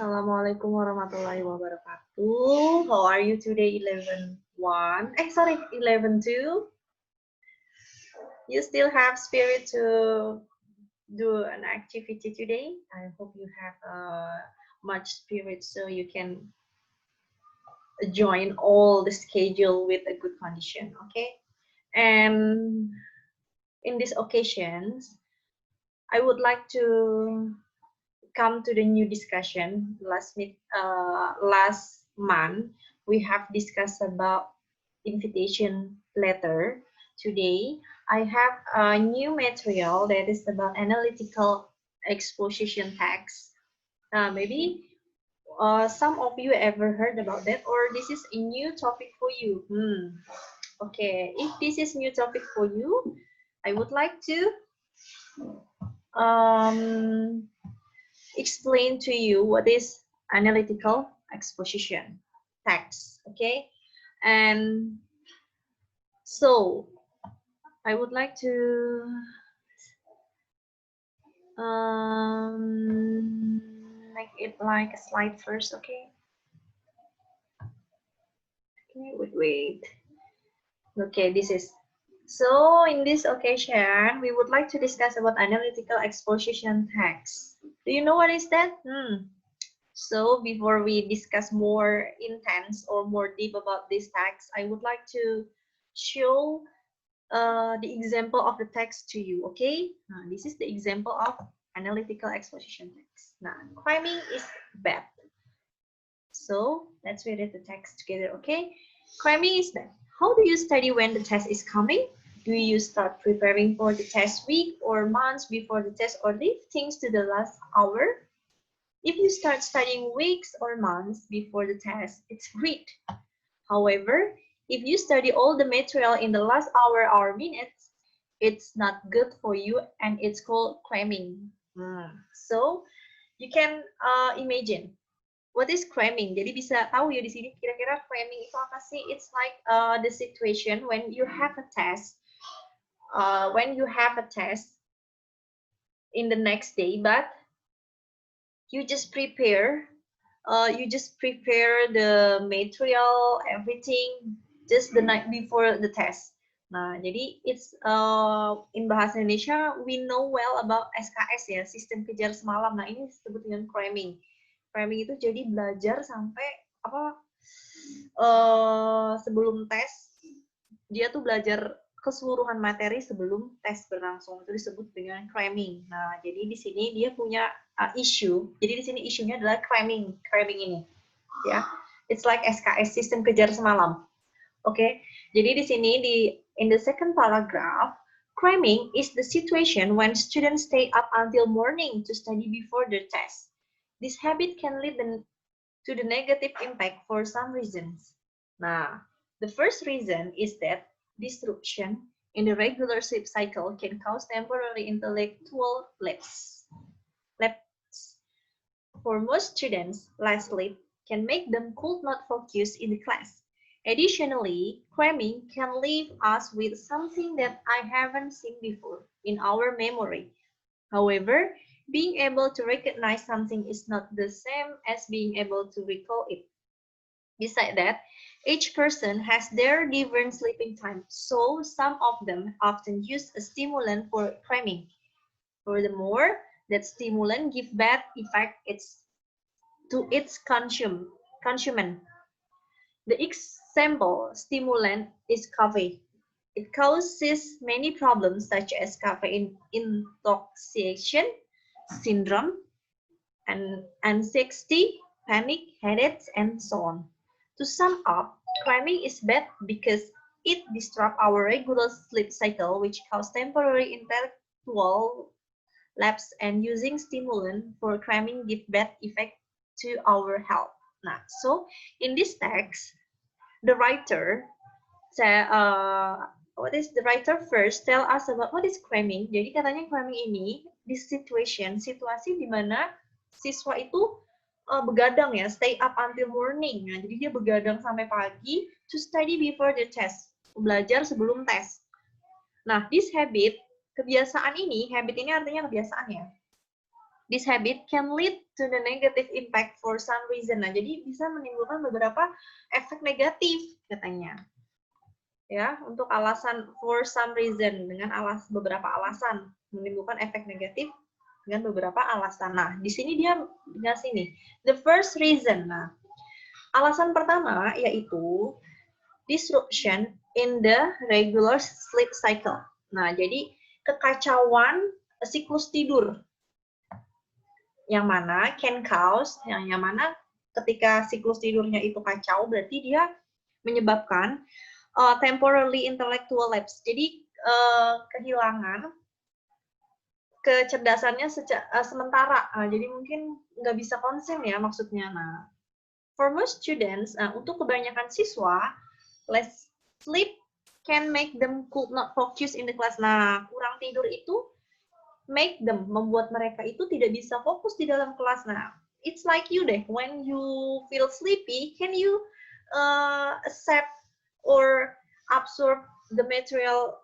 Assalamualaikum warahmatullahi wabarakatuh. How are you today, 11-1? Sorry, 11-2. You still have spirit to do an activity today? I hope you have much spirit so you can join all the schedule with a good condition, okay? And in these occasions, I would like to come to the new discussion. Last month we have discussed about invitation letter. Today I have a new material that is about analytical exposition text. Maybe some of you ever heard about that, or this is a new topic for you. Okay, if this is new topic for you, I would like to um, explain to you what is analytical exposition text. Okay, and so I would like to make it like a slide first. Okay, wait. Okay, this is so in this occasion we would like to discuss about analytical exposition text. Do you know what is that? So before we discuss more intense or more deep about this text, I would like to show the example of the text to you, okay? This is the example of analytical exposition text. Now, cramming is bad. So let's read the text together, okay? Cramming is bad. How do you study when the test is coming? Do you start preparing for the test week or months before the test, or leave things to the last hour? If you start studying weeks or months before the test, it's great. However, if you study all the material in the last hour or minutes, it's not good for you and it's called cramming. So, you can imagine what is cramming. Jadi bisa tahu ya di sini kira-kira cramming itu apa sih? It's like the situation when you have a test. When you have a test in the next day, but you just prepare the material, everything just the night before the test. Nah, jadi it's in bahasa Indonesia we know well about SKS ya, sistem kejar semalam. Nah, ini disebut dengan cramming. Cramming itu jadi belajar sampai sebelum tes dia tuh belajar keseluruhan materi sebelum tes berlangsung, itu disebut dengan cramming. Nah, jadi di sini dia punya issue. Jadi di sini isunya adalah cramming ini. Ya. It's like SKS, sistem kejar semalam. Oke. Jadi di sini in the second paragraph, cramming is the situation when students stay up until morning to study before their test. This habit can lead to the negative impact for some reasons. Nah, the first reason is that disruption in the regular sleep cycle can cause temporary intellectual lapse. For most students, less sleep can make them could not focus in the class. Additionally, cramming can leave us with something that I haven't seen before in our memory. However, being able to recognize something is not the same as being able to recall it. Besides that, each person has their different sleeping time, so some of them often use a stimulant for cramming. Furthermore, that stimulant gives bad effect to its consumer. The example stimulant is coffee. It causes many problems such as caffeine intoxication syndrome, and anxiety, panic, headaches, and so on. To sum up, cramming is bad because it disrupts our regular sleep cycle, which causes temporary intellectual lapse, and using stimulant for cramming give bad effect to our health. Nah, so in this text, the writer first tell us about what is cramming. Jadi katanya cramming ini di situasi di mana siswa itu begadang ya, stay up until morning. Nah, jadi dia begadang sampai pagi to study before the test, belajar sebelum tes. Nah, this habit, habit ini artinya kebiasaan ya. This habit can lead to the negative impact for some reason. Nah, jadi bisa menimbulkan beberapa efek negatif katanya. Ya, untuk alasan for some reason, dengan beberapa alasan menimbulkan efek negatif dengan beberapa alasan. Nah, di sini dia ngasih nih, the first reason. Nah, alasan pertama yaitu disruption in the regular sleep cycle. Nah, jadi kekacauan siklus tidur. Yang mana can cause, yang mana ketika siklus tidurnya itu kacau, berarti dia menyebabkan temporarily intellectual lapse. Jadi kehilangan kecerdasannya sementara. Jadi mungkin nggak bisa konsen ya maksudnya. Nah, for most students, untuk kebanyakan siswa, less sleep can make them could not focus in the class. Nah, kurang tidur itu membuat mereka itu tidak bisa fokus di dalam kelas. Nah, it's like you deh, when you feel sleepy, can you accept or absorb the material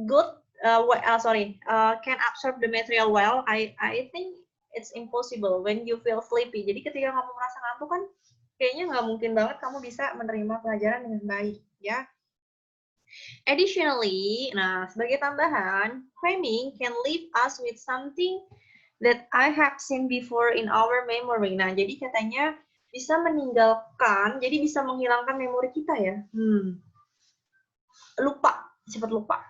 good? Can absorb the material well? I think it's impossible when you feel sleepy. Jadi ketika kamu merasa ngantuk kan, kayaknya nggak mungkin banget kamu bisa menerima pelajaran dengan baik, ya. Additionally, nah sebagai tambahan, cramming can leave us with something that I have seen before in our memory. Nah, jadi katanya bisa meninggalkan, jadi bisa menghilangkan memori kita ya. Cepat lupa.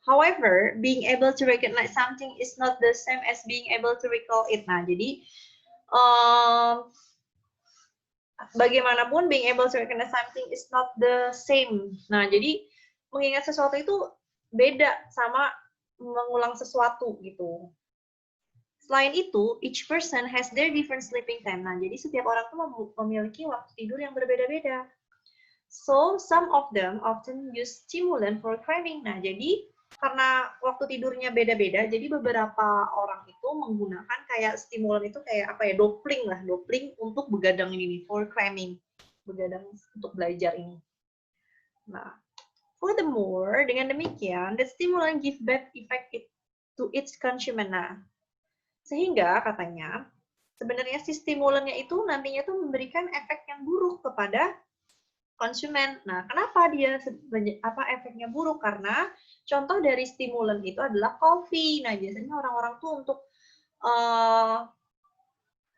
However, being able to recognize something is not the same as being able to recall it. Nah, jadi bagaimanapun being able to recognize something is not the same. Nah, jadi mengingat sesuatu itu beda sama mengulang sesuatu gitu. Selain itu, each person has their different sleeping time. Nah, jadi setiap orang tuh memiliki waktu tidur yang berbeda-beda. So, some of them often use stimulant for cramming. Nah, jadi karena waktu tidurnya beda-beda, jadi beberapa orang itu menggunakan kayak stimulan itu kayak apa ya, dopling untuk begadang ini nih, for cramming, begadang untuk belajar ini. Nah, furthermore, dengan demikian, the stimulant give bad effect to its consumer. Nah, sehingga katanya sebenarnya si stimulannya itu nantinya tuh memberikan efek yang buruk kepada konsumen. Nah, kenapa dia efeknya buruk? Karena contoh dari stimulan itu adalah kopi. Nah, biasanya orang-orang tuh untuk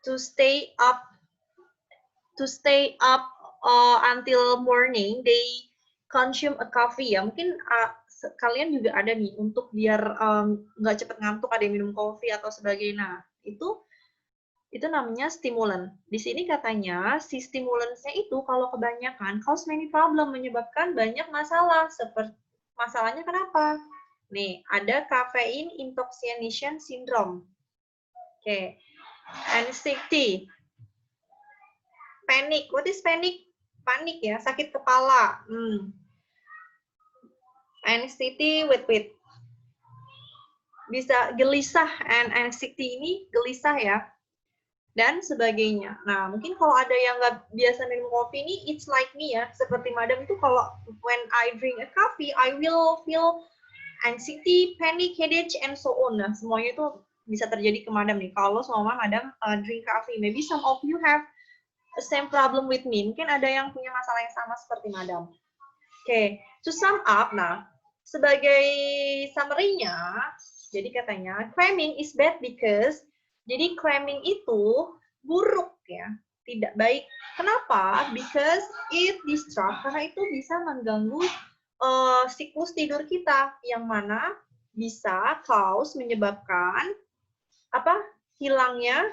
to stay up until morning, they consume a coffee ya. Mungkin kalian juga ada nih untuk biar nggak cepet ngantuk, ada yang minum kopi atau sebagainya. Nah, itu namanya stimulan. Di sini katanya si stimulansnya itu kalau kebanyakan cause many problem, menyebabkan banyak masalah. Masalahnya kenapa? Nih, ada caffeine intoxication syndrome. Oke. Anxiety. Panic. What is panic? Panik ya, sakit kepala. Anxiety, wait. Bisa gelisah, and anxiety ini gelisah ya. Dan sebagainya. Nah, mungkin kalau ada yang nggak biasa minum kopi ini, it's like me ya, seperti madam itu kalau when I drink a coffee, I will feel anxiety, panic, headache, and so on. Nah, semuanya itu bisa terjadi ke madam nih. Kalau sama madam drink coffee, maybe some of you have the same problem with me. Mungkin ada yang punya masalah yang sama seperti madam. Oke, to sum up, nah, sebagai summary-nya, jadi katanya, cramming is bad because jadi cramming itu buruk ya, tidak baik. Kenapa? Because it distract, karena itu bisa mengganggu siklus tidur kita, yang mana bisa menyebabkan hilangnya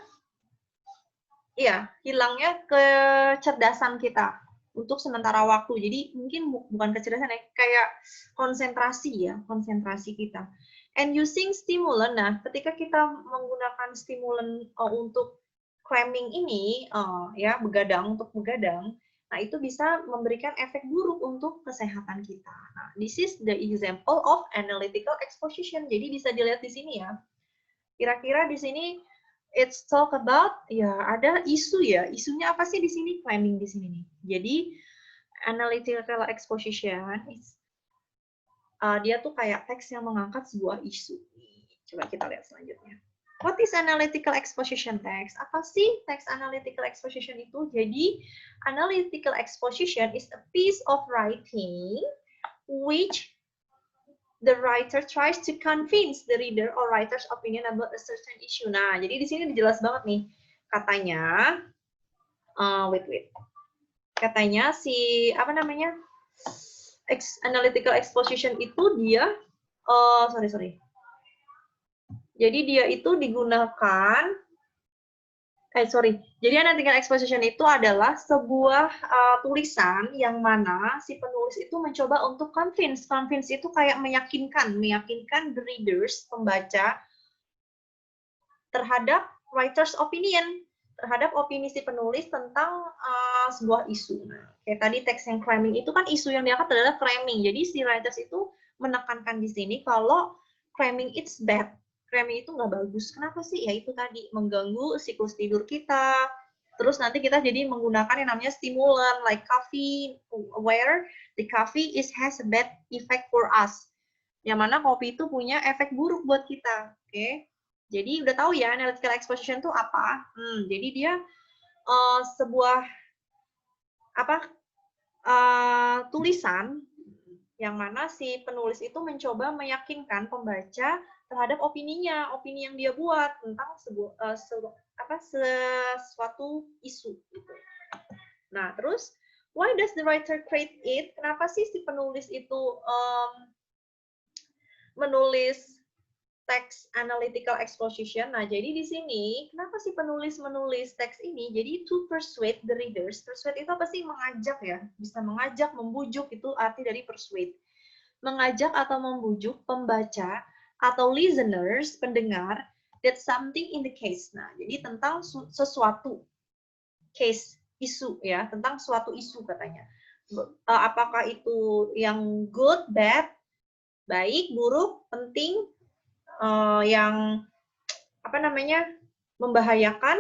kecerdasan kita untuk sementara waktu. Jadi mungkin bukan kecerdasan ya, kayak konsentrasi kita. And using stimulant, nah ketika kita menggunakan stimulan untuk cramming ini, untuk begadang, nah itu bisa memberikan efek buruk untuk kesehatan kita. Nah, this is the example of analytical exposition. Jadi bisa dilihat di sini ya. Kira-kira di sini it's talk about ada isu ya. Isunya apa sih di sini? Cramming di sini nih. Jadi analytical exposition dia tuh kayak teks yang mengangkat sebuah isu. Coba kita lihat selanjutnya. What is analytical exposition text? Apa sih text analytical exposition itu? Jadi, analytical exposition is a piece of writing which the writer tries to convince the reader or writer's opinion about a certain issue. Nah, jadi di sini jelas banget nih. Katanya, wait. Katanya si, apa namanya, analytical exposition itu dia, sorry. Jadi dia itu digunakan, Jadi analytical exposition itu adalah sebuah tulisan yang mana si penulis itu mencoba untuk convince. Convince itu kayak meyakinkan the readers, pembaca, terhadap writer's opinion, terhadap opini si penulis tentang sebuah isu. Nah, kayak tadi teks yang claiming itu kan isu yang diangkat adalah claiming. Jadi si writers itu menekankan di sini kalau claiming it's bad. Claiming itu nggak bagus. Kenapa sih? Ya itu tadi, mengganggu siklus tidur kita. Terus nanti kita jadi menggunakan yang namanya stimulan, like coffee, where the coffee has a bad effect for us. Yang mana kopi itu punya efek buruk buat kita. Oke. Jadi udah tahu ya analytical exposition itu apa? Jadi dia sebuah tulisan yang mana si penulis itu mencoba meyakinkan pembaca terhadap opininya, opini yang dia buat tentang sesuatu isu. Gitu. Nah, terus why does the writer create it? Kenapa sih si penulis itu menulis teks analytical exposition? Nah, jadi di sini kenapa sih penulis menulis teks ini? Jadi to persuade the readers. Persuade itu apa sih? Mengajak ya. Bisa mengajak, membujuk, itu arti dari persuade. Mengajak atau membujuk pembaca atau listeners, pendengar, that something in the case. Nah, jadi tentang sesuatu case, isu ya, tentang suatu isu katanya. Apakah itu yang good, bad, baik, buruk, penting, yang membahayakan,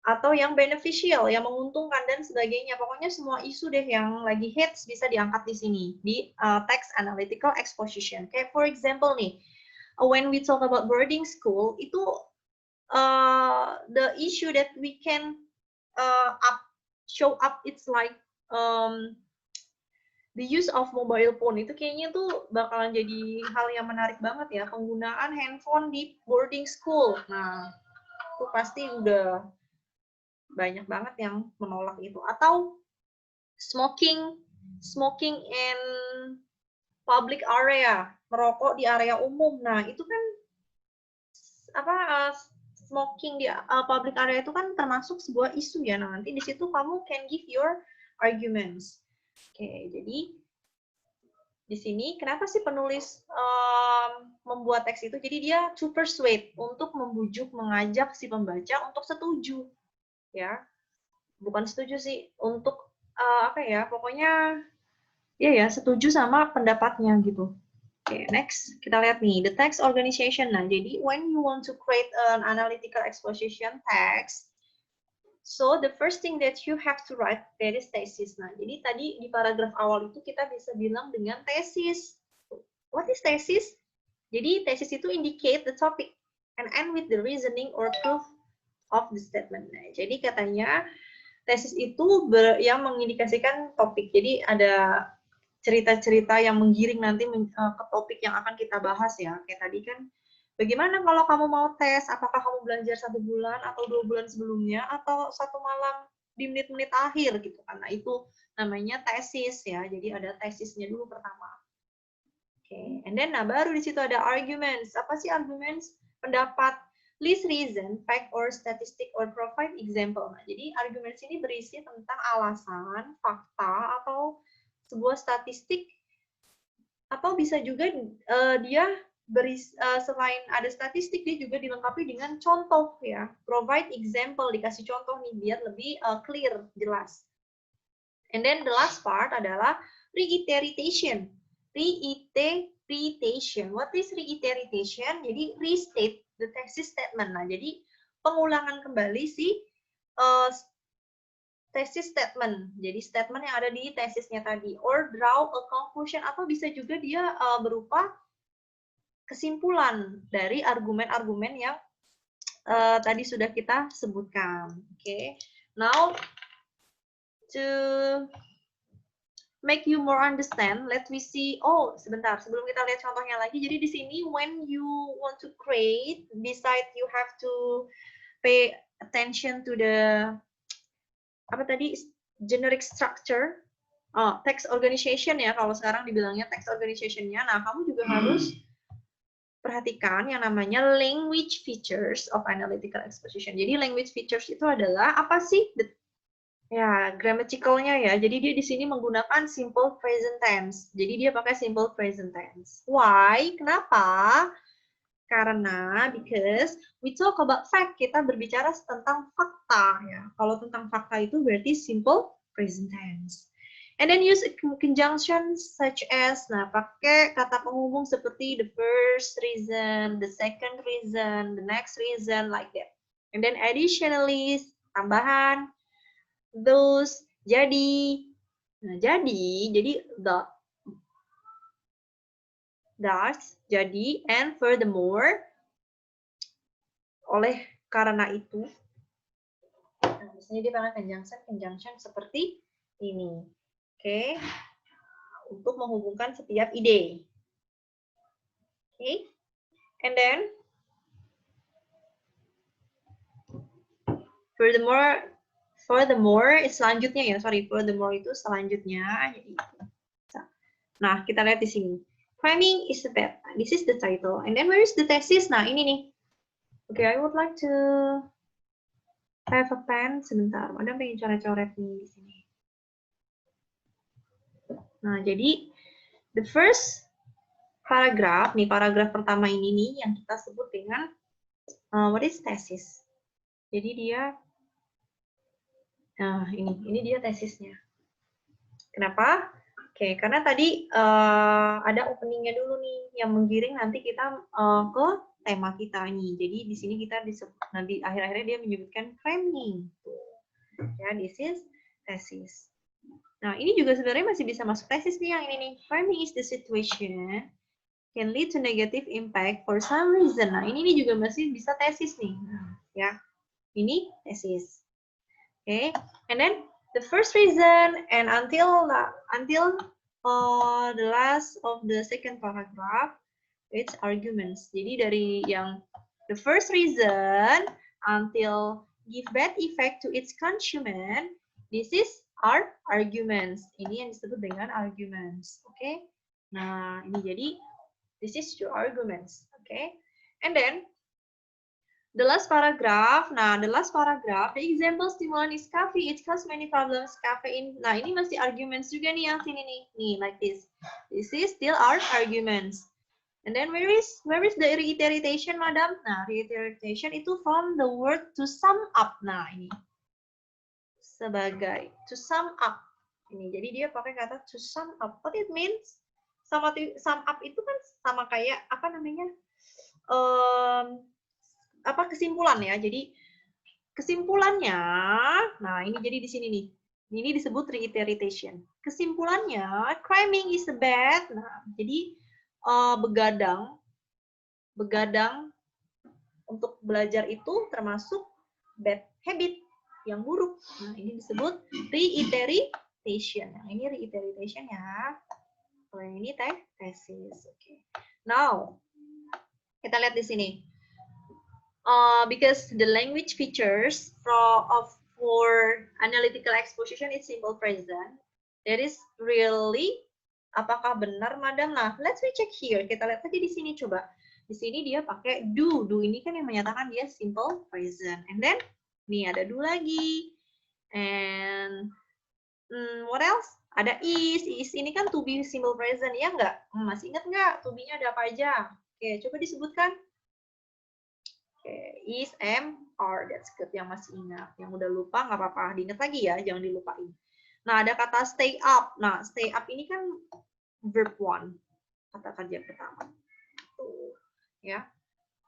atau yang beneficial, yang menguntungkan dan sebagainya. Pokoknya semua isu deh yang lagi hits bisa diangkat di sini di text analytical exposition. Kayak for example nih, when we talk about boarding school, itu the issue that we can show up, it's like the use of mobile phone. Itu kayaknya tuh bakalan jadi hal yang menarik banget ya, penggunaan handphone di boarding school. Nah, itu pasti udah banyak banget yang menolak itu. Atau smoking in public area, merokok di area umum. Nah, itu kan smoking di public area itu kan termasuk sebuah isu ya. Nah, nanti di situ kamu can give your arguments. Oke, jadi di sini kenapa sih penulis membuat teks itu? Jadi dia to persuade, untuk membujuk, mengajak si pembaca untuk setuju. Ya, bukan setuju sih, untuk pokoknya ya setuju sama pendapatnya gitu. Oke, next kita lihat nih the text organization. Nah, jadi when you want to create an analytical exposition text, so the first thing that you have to write there is thesis. Nah, jadi tadi di paragraf awal itu kita bisa bilang dengan tesis. What is thesis? Jadi tesis itu indicate the topic and end with the reasoning or proof of the statement. Nah, jadi katanya tesis itu yang mengindikasikan topik. Jadi ada cerita-cerita yang menggiring nanti ke topik yang akan kita bahas ya. Kayak tadi kan, bagaimana kalau kamu mau tes? Apakah kamu belajar 1 bulan atau 2 bulan sebelumnya atau 1 malam di menit-menit akhir gitu kan? Nah, itu namanya tesis ya. Jadi ada tesisnya dulu pertama. Oke, and then baru di situ ada arguments. Apa sih arguments? Pendapat. List reason, fact or statistic or provide example. Nah, jadi argumen ini berisi tentang alasan, fakta, atau sebuah statistik, atau bisa juga dia selain ada statistik, dia juga dilengkapi dengan contoh ya. Provide example, dikasih contoh nih biar lebih clear, jelas. And then the last part adalah reiteration. Reiteration. What is reiteration? Jadi restate the thesis statement. Nah, jadi pengulangan kembali si thesis statement. Jadi statement yang ada di tesisnya tadi. Or draw a conclusion, atau bisa juga dia berupa kesimpulan dari argumen-argumen yang tadi sudah kita sebutkan. Oke. Now to make you more understand, let me see. Oh, sebentar, sebelum kita lihat contohnya lagi. Jadi di sini when you want to create, beside you have to pay attention to the apa tadi generic structure, text organization ya, kalau sekarang dibilangnya text organization-nya. Nah, kamu juga harus perhatikan yang namanya language features of analytical exposition. Jadi language features itu adalah apa sih? Ya, grammaticalnya ya. Jadi dia di sini menggunakan simple present tense. Jadi dia pakai simple present tense. Why? Kenapa? Karena because we talk about fact, kita berbicara tentang fakta ya. Kalau tentang fakta itu berarti simple present tense. And then use conjunctions such as, nah pakai kata penghubung seperti the first reason, the second reason, the next reason, like that. And then additionally, tambahan, those, jadi. Nah, jadi thus, jadi, and furthermore, oleh karena itu. Nah, biasanya dia pakai conjunction seperti ini. Oke. Untuk menghubungkan setiap ide. Oke. And then furthermore selanjutnya ya, furthermore itu selanjutnya. Jadi, nah, kita lihat di sini. Framing is the bad. This is the title. And then where is the thesis? Nah, ini nih. Okay, I would like to have a pen. Sebentar, Madam pengen coret-coret nih di sini. Nah, jadi the first paragraph, nih paragraf pertama ini nih yang kita sebut dengan what is thesis. Jadi dia, nah ini dia tesisnya. Kenapa? Oke, karena tadi ada openingnya dulu nih yang menggiring nanti kita ke tema kita nih. Jadi di sini kita disebut, nanti akhir-akhirnya dia menyebutkan framing. Ya, this is thesis. Nah, ini juga sebenarnya masih bisa masuk tesis nih yang ini nih. Framing is the situation can lead to negative impact for some reason. Nah, ini juga masih bisa tesis nih. Nah, ya, ini tesis. Okay, and then the first reason and until the last of the second paragraph, it's arguments. Jadi dari yang the first reason until give bad effect to its consumer, this is our arguments. Ini yang disebut dengan arguments. Oke. Okay? Nah, ini jadi this is your arguments. Oke. Okay? And then the last paragraph. Nah, the last paragraph, the example stimulant is coffee. It causes many problems. Caffeine. Nah, ini masih arguments juga nih yang sini nih. Nih, like this. This is still our arguments. And then where is the reiteration, madam? Nah, reiteration itu from the word to sum up. Nah, ini. Sebagai to sum up. Ini. Jadi dia pakai kata to sum up. What it means? Sum up itu kan sama kayak apa namanya? Apa kesimpulan ya. Jadi kesimpulannya, nah ini jadi di sini nih. Ini disebut reiteration. Kesimpulannya, cramming is bad. Nah, jadi begadang untuk belajar itu termasuk bad habit yang buruk. Nah, ini disebut reiteration. Yang ini reiteration ya. Kalau yang ini thesis. Oke. Now, kita lihat di sini. Because the language features for analytical exposition is simple present. That is really, apakah benar, madam? Nah, let's check here. Kita lihat aja di sini coba. Di sini dia pakai do. Do ini kan yang menyatakan dia simple present. And then, nih ada do lagi. And what else? Ada is. Is ini kan to be simple present, ya nggak? Masih ingat nggak? To be-nya ada apa aja? Oke, coba disebutkan. Okay. Is, am, are. That's good. Yang masih ingat. Yang udah lupa nggak apa-apa. Diingat lagi ya. Jangan dilupain. Nah, ada kata stay up. Nah, stay up ini kan verb one. Kata kerja pertama. Tuh. Ya.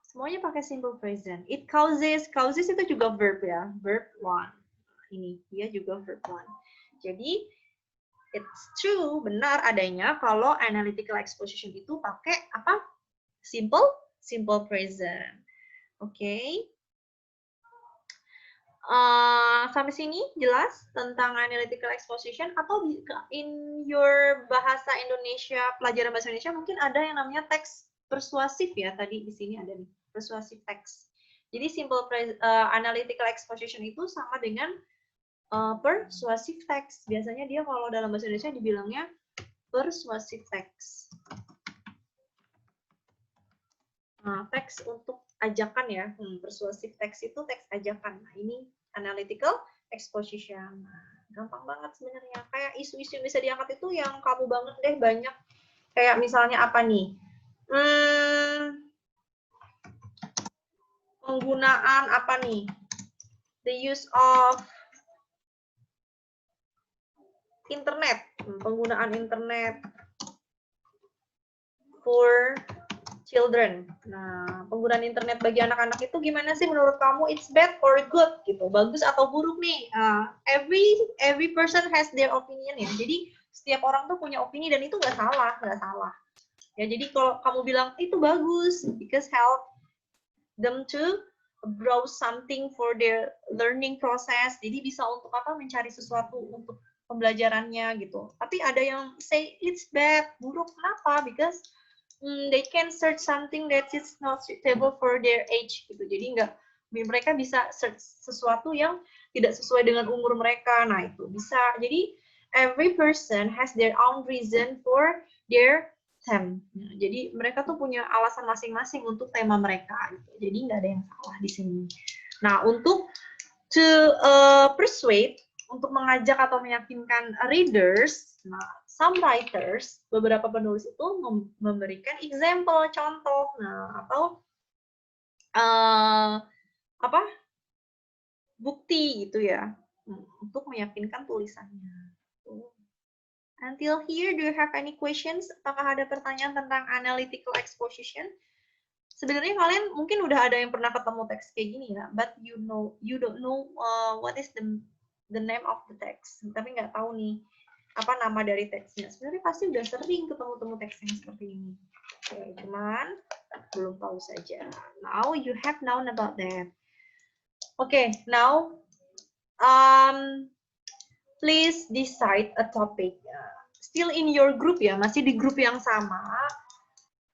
Semuanya pakai simple present. It causes. Causes itu juga verb ya. Verb one. Ini. Dia juga verb one. Jadi, it's true. Benar adanya kalau analytical exposition itu pakai apa? Simple present. Okay. Sampai sini jelas tentang analytical exposition, atau in your bahasa Indonesia, pelajaran bahasa Indonesia mungkin ada yang namanya teks persuasif ya, tadi di sini ada nih, persuasif teks. Jadi simple analytical exposition itu sama dengan persuasif teks. Biasanya dia kalau dalam bahasa Indonesia dibilangnya persuasif teks. Nah, teks untuk ajakan ya, persuasif teks itu teks ajakan. Nah, ini analytical exposition. Nah, gampang banget sebenarnya. Kayak isu-isu yang bisa diangkat itu yang kamu banget deh, banyak. Kayak misalnya apa nih? Penggunaan apa nih? The use of internet, penggunaan internet for children. Nah, penggunaan internet bagi anak-anak itu gimana sih menurut kamu? It's bad or good gitu? Bagus atau buruk nih? Every person has their opinion ya. Jadi setiap orang tuh punya opini dan itu nggak salah, nggak salah. Ya, jadi kalau kamu bilang itu bagus, because help them to browse something for their learning process. Jadi bisa untuk apa? Mencari sesuatu untuk pembelajarannya gitu. Tapi ada yang say it's bad, buruk. Kenapa? Because they can search something that is not suitable for their age gitu. Jadi mereka bisa search sesuatu yang tidak sesuai dengan umur mereka. Nah, itu bisa. Jadi every person has their own reason for their theme. Nah, jadi mereka tuh punya alasan masing-masing untuk tema mereka gitu. Jadi nggak ada yang salah di sini. Nah, untuk persuade, untuk mengajak atau meyakinkan readers, nah, some writers, beberapa penulis itu memberikan example, contoh, nah, atau bukti gitu ya, untuk meyakinkan tulisannya. Until here, do you have any questions? Apakah ada pertanyaan tentang analytical exposition? Sebenarnya kalian mungkin udah ada yang pernah ketemu teks kayak gini ya, but you don't know what is the name of the text. Tapi nggak tahu nih apa nama dari teksnya. Sebenarnya pasti udah sering ketemu teks yang seperti ini. Oke, cuman belum tahu saja. Now you have known about that. Okay, now please decide a topic. Still in your group ya, masih di grup yang sama,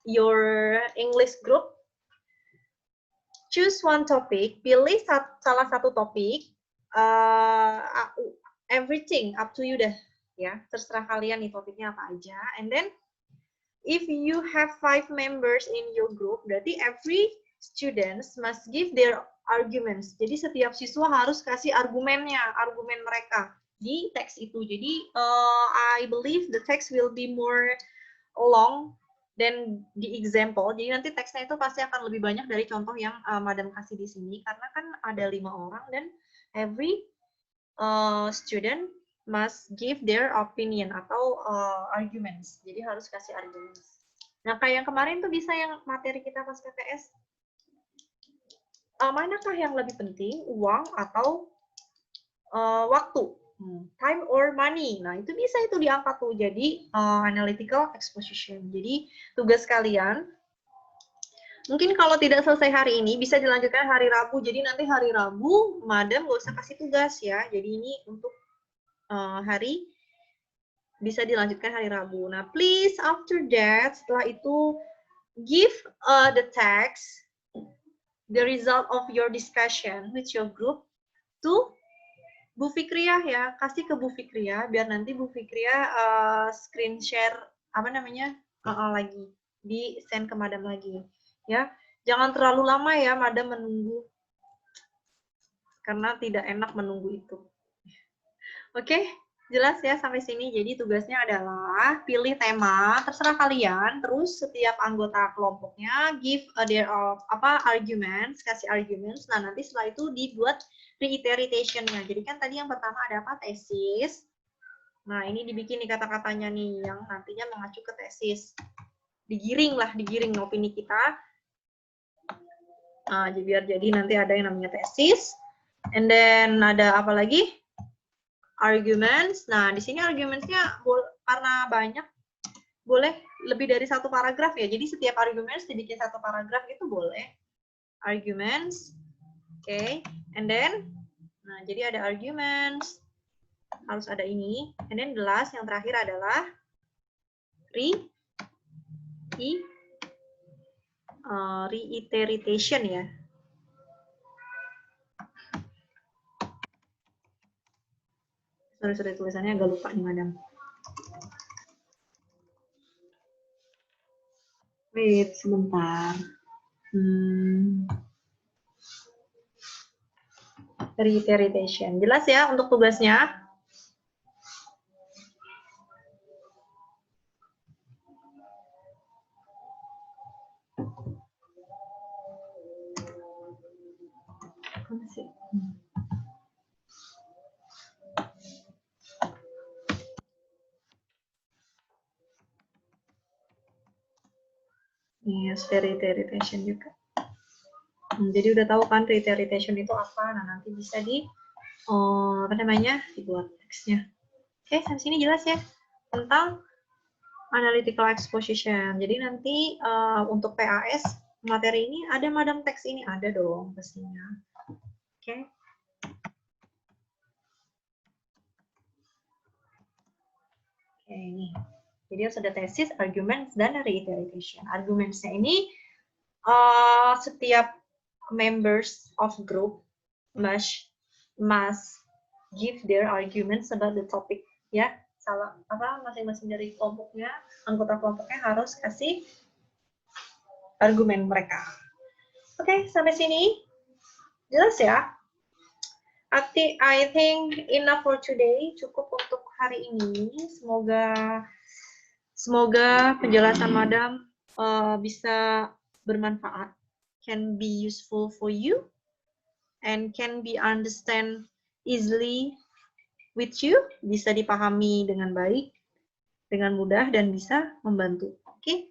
your English group. Choose one topic, pilih salah satu topik. Everything up to you deh, ya, terserah kalian nih topiknya apa aja. And then if you have 5 members in your group, berarti every students must give their arguments. Jadi setiap siswa harus kasih argumen mereka di teks itu. Jadi I believe the text will be more long than the example. Jadi nanti teksnya itu pasti akan lebih banyak dari contoh yang Madam kasih di sini, karena kan ada 5 orang dan every student must give their opinion atau arguments. Jadi harus kasih arguments. Nah, kayak yang kemarin tuh bisa yang materi kita pas PPS. Manakah yang lebih penting, uang atau waktu? Time or money. Nah, itu bisa itu diangkat tuh jadi analytical exposition. Jadi tugas kalian mungkin kalau tidak selesai hari ini bisa dilanjutkan hari Rabu. Jadi nanti hari Rabu Madam nggak usah kasih tugas ya. Jadi ini untuk hari bisa dilanjutkan hari Rabu. Nah, please after that, setelah itu give the text, the result of your discussion with your group to Bu Fikriah ya, kasih ke Bu Fikriah biar nanti Bu Fikriah screen share apa namanya lagi, di send ke Madam lagi ya. Jangan terlalu lama ya Madam menunggu, karena tidak enak menunggu itu. Oke, jelas ya sampai sini. Jadi tugasnya adalah pilih tema, terserah kalian. Terus setiap anggota kelompoknya give their arguments, kasih arguments. Nah, nanti setelah itu dibuat reiteration-nya. Jadi kan tadi yang pertama ada apa? Tesis. Nah, ini dibikin nih kata-katanya nih yang nantinya mengacu ke tesis. Digiring opini kita. Nah, biar jadi nanti ada yang namanya tesis. And then ada apa lagi? Arguments. Nah, di sini arguments-nya karena banyak, boleh lebih dari satu paragraf ya. Jadi setiap arguments dibikin satu paragraf itu boleh. Arguments. Oke. And then, jadi ada arguments, harus ada ini. And then the last, yang terakhir adalah reiteration ya. Sorry, tulisannya agak lupa nih, madam. Wait, sebentar. Reiteration. Jelas ya untuk tugasnya? Yes, reiteration juga. Jadi udah tahu kan reiteration itu apa? Nah, nanti bisa dibuat teksnya. Oke, sampai sini jelas ya tentang analytical exposition. Jadi nanti untuk PAS materi ini ada madam teks ini, ada dong pastinya. Oke. Oke, ini. Jadi harus ada tesis, arguments, dan reiteration. Argumentsnya ini setiap members of group must give their arguments about the topic, ya. Masing-masing dari kelompoknya, anggota kelompoknya harus kasih argumen mereka. Oke, sampai sini jelas ya? I think enough for today, cukup untuk hari ini. Semoga penjelasan madam bisa bermanfaat, can be useful for you, and can be understand easily with you, bisa dipahami dengan baik, dengan mudah, dan bisa membantu. Oke?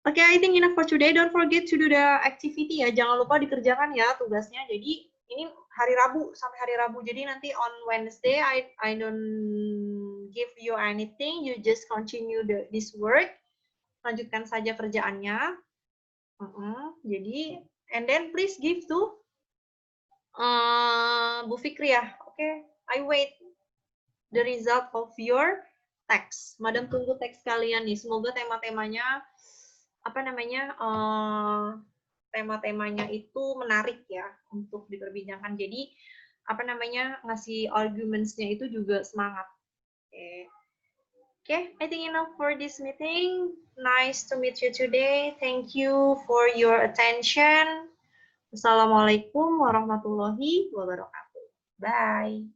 Oke, I think enough for today. Don't forget to do the activity ya. Jangan lupa dikerjakan ya tugasnya. Jadi ini hari Rabu sampai hari Rabu. Jadi nanti on Wednesday I don't give you anything. You just continue this work. Lanjutkan saja kerjaannya. Jadi and then please give to Bu Fikri ya. Oke, I wait the result of your text. Madam tunggu teks kalian nih. Semoga tema-temanya tema-temanya itu menarik ya untuk diperbincangkan. Jadi ngasih arguments-nya itu juga semangat. Okay, I think enough for this meeting. Nice to meet you today. Thank you for your attention. Assalamualaikum warahmatullahi wabarakatuh. Bye.